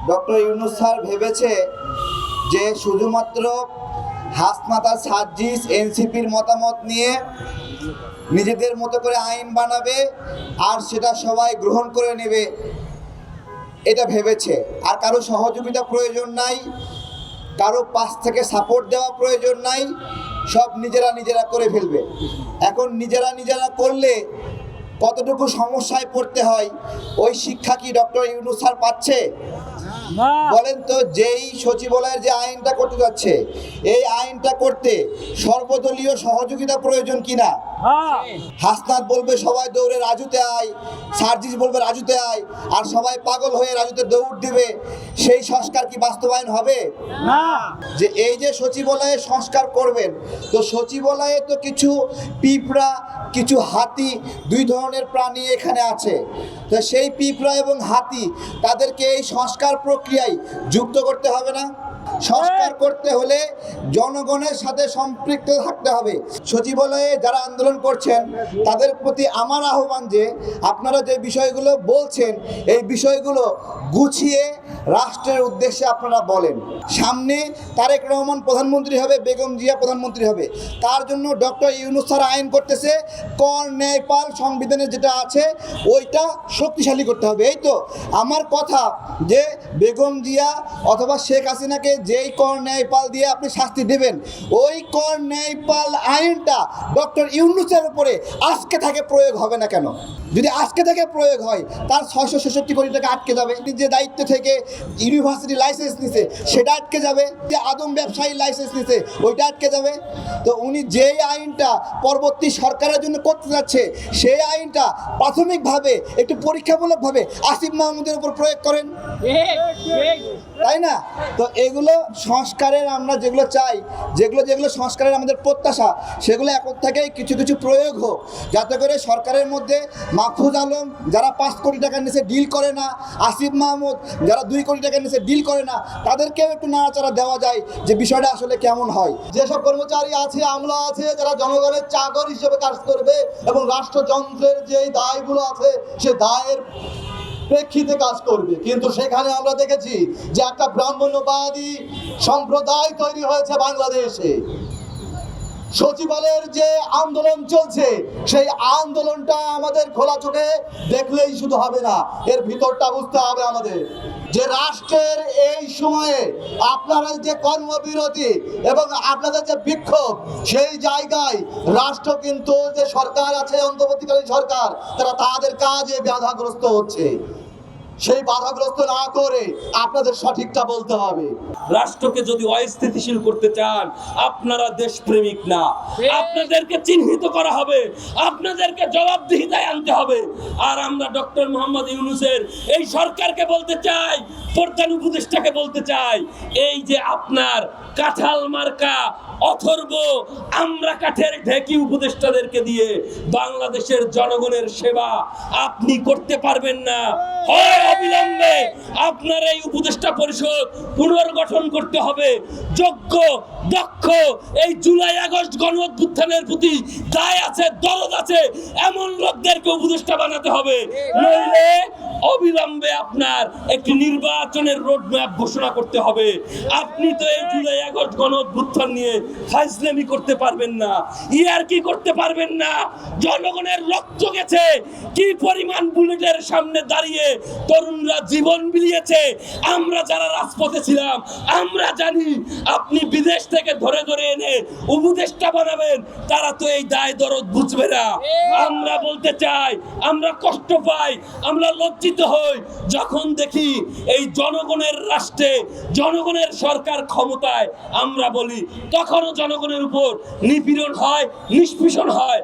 Doctor Yunus sir ভেবেছে যে শুধুমাত্র হাসনাত আর সার্জিস এনসিপির মতামত নিয়ে নিজেদের মতো করে আইন বানাবে আর সেটা সবাই গ্রহণ করে নেবে, এটা ভেবেছে। আর কারো সহযোগিতা প্রয়োজন নাই, কারো পাশ থেকে সাপোর্ট দেওয়া প্রয়োজন নাই, সব নিজেরা নিজেরা করে ফেলবে। এখন নিজেরা নিজেরা করলে কতটুকু সমস্যায় পড়তে হয় ওই শিক্ষা কি ডক্টর ইউনূস স্যার পাচ্ছে? বলেন তো, যেই সচিবালয়ের যে আইনটা করতে যাচ্ছে, এই আইনটা করতে সর্বদলীয় সহযোগিতা প্রয়োজন কিনা? হাসনাত বলবে সবাই দৌড়ে রাজুতে আয়, সার্জিস বলবে রাজুতে আয়, আর সবাই পাগল হয়ে রাজুতে দৌড় দিবে। সেই সংস্কার কি বাস্তবায়ন হবে? না। যে এই যে সচিবালয়ে সংস্কার করবেন, তো সচিবালয়ে তো কিছু পিঁপড়া, কিছু হাতি, দুই ধরনের প্রাণী এখানে আছে। তো সেই পিঁপড়া এবং হাতি তাদেরকে এই সংস্কার প্রক্রিয়ায় যুক্ত করতে হবে না? সংস্কার করতে হলে জনগণের সাথে সম্পৃক্ত থাকতে হবে। সচিবালয়ে যারা আন্দোলন করছেন তাদের প্রতি আমার আহ্বান যে আপনারা যে বিষয়গুলো বলছেন এই বিষয়গুলো গুছিয়ে রাষ্ট্রের উদ্দেশ্যে আপনারা বলেন। সামনে তারেক রহমান প্রধানমন্ত্রী হবে, বেগম জিয়া প্রধানমন্ত্রী হবে, তার জন্য ডক্টর ইউনূস স্যার আইন করতেছে কর ন্যায়পাল সংবিধানে যেটা আছে ওইটা শক্তিশালী করতে হবে। এই তো আমার কথা যে বেগম জিয়া অথবা শেখ হাসিনাকে যেই কর ন্যায়পাল দিয়ে আপনি শাস্তি দেবেন, ওই কর ন্যায়পাল আইনটা ডক্টর ইউনূসের উপরে আজকে থেকে প্রয়োগ হবে না কেন? যদি আজকে থেকে প্রয়োগ হয় তার 666 কোটি টাকা আটকে যাবে। যে দায়িত্ব থেকে ইউনিভার্সিটি লাইসেন্স নিছে সেটা আটকে যাবে, যে আদম ব্যবসায়ী লাইসেন্স নিছে ওইটা আটকে যাবে। তো উনি যেই আইনটা পরবর্তী সরকারের জন্য করতে যাচ্ছে সেই আইনটা প্রাথমিকভাবে একটু পরীক্ষামূলকভাবে আসিফ মাহমুদের উপর প্রয়োগ করেন, তাই না? তো এগুলো সংস্কারের আমরা যেগুলো চাই, যেগুলো সংস্কারের আমাদের প্রত্যাশা, সেগুলো এখন থেকেই কিছু কিছু প্রয়োগ হোক, যাতে করে সরকারের মধ্যে মাহফুজ আলম যারা 5 কোটি টাকা নিচে ডিল করে না, আসিফ মাহমুদ যারা 2 কোটি টাকা নিচে ডিল করে না, তাদেরকেও একটু নাড়াচাড়া দেওয়া যায় যে বিষয়টা আসলে কেমন হয়। যেসব কর্মচারী আছে, আমলা আছে, যারা জনগণের চাকর হিসেবে কাজ করবে এবং রাষ্ট্রযন্ত্রের যে দায়গুলো আছে সে দায়ের প্রেক্ষিতে কাজ করবে, কিন্তু সেখানে আমরা দেখেছি যে একটা ব্রাহ্মণ্যবাদী সম্প্রদায় তৈরি হয়েছে বাংলাদেশে। সচিবালয়ের যে আন্দোলন চলছে সেই আন্দোলনটা আমাদের খোলা চোখে দেখলেই শুধু হবে না, এর ভিতরটা বুঝতে হবে আমাদের। যে রাষ্ট্রের এই সময়ে আপনারা যে কর্মবিরতি এবং আপনাদের যে বিক্ষোভ, সেই জায়গায় রাষ্ট্র কিন্তু যে সরকার আছে, অন্তর্বর্তীকালীন সরকার, তারা তাদের কাজে বাধাগ্রস্ত হচ্ছে। সেই বাধাগ্রস্ত না করে আপনাদের সঠিকটা বলতে হবে। রাষ্ট্রকে যদি অস্থিতিশীল করতে চান, আপনারা দেশপ্রেমিক না, আপনাদেরকে চিহ্নিত করা হবে, আপনাদেরকে জবাবদিহিতায় আনতে হবে। আর আমরা ডক্টর মোহাম্মদ ইউনূসের এই সরকারকে বলতে চাই, প্রধান উপদেষ্টাকে বলতে চাই, এই যে আপনার কাঁঠাল মার্কা অথর্ব আমরা কাঠের ঢেকি উপদেষ্টাদেরকে দিয়ে বাংলাদেশের জনগণের সেবা আপনি করতে পারবেন না। হয় অবিলম্বে আপনার এই উপদেষ্টা পরিষদ পুনর্গঠন করতে হবে, যোগ্য দক্ষ, এই জুলাই আগস্ট গণ অভ্যুত্থানের প্রতি দায় আছে, দরদ আছে এমন লোকদেরকে উপদেষ্টা বানাতে হবে। নইলে অবিলম্বে আপনার একটি নির্বাচনের রোডম্যাপ ঘোষণা করতে হবে। আপনি তো এই জুলাই আগস্ট গণ অভ্যুত্থান নিয়ে ফাইজলামি করতে পারবেন না, ইয়ারকি করতে পারবেন না। জনগণের রক্ত গেছে, কি পরিমাণ বুলেটের সামনে দাঁড়িয়ে তরুণরা জীবন বিলিয়েছে। আমরা যারা রাজপথে ছিলাম আমরা জানি। আপনি বিদেশ থেকে ধরে ধরে এনে উপদেষ্টা বানাবেন, তারা তো এই দায় দরদ বুঝবে না। আমরা বলতে চাই, আমরা কষ্ট পাই, আমরা লজ্জিত হই যখন দেখি এই জনগণের রাষ্ট্রে জনগণের সরকার ক্ষমতায়, আমরা বলি তখনও জনগণের উপর নিপীড়ন হয়, নিষ্পেষণ হয়।